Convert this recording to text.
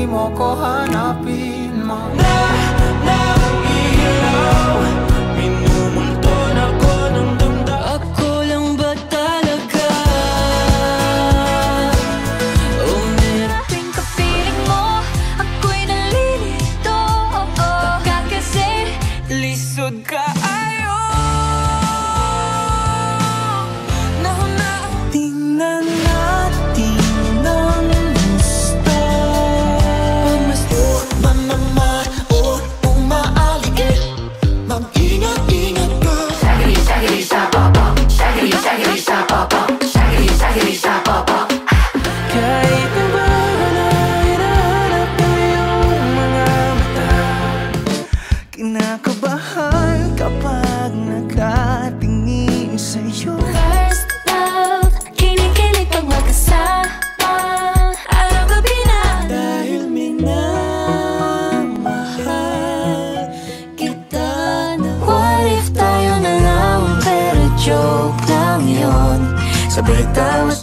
mo ko hanapin mo. Nailaw, minumulton ako ng damdamin. Ako lang ba talaga? Tuwing kapiling mo, ako'y nalilito. Baka kasi Lisod ka ayo. Tingnan natin ang gusto. Mama, umaalige. Mag-ingat-ingat ka. Shaggy, shaggy, sa papa. Shaggy, shaggy, sa papa. Shaggy, shaggy, sa papa. Kahit na ba na hinahanap mo yung mga mata, kinakabahan kapag nakatingin sa'yo. first love, kinikilig pag magkasama. Araw-gabi na Dahil minamahal kita na. what if tayo na lang, pero joke lang yun. Sabay tayo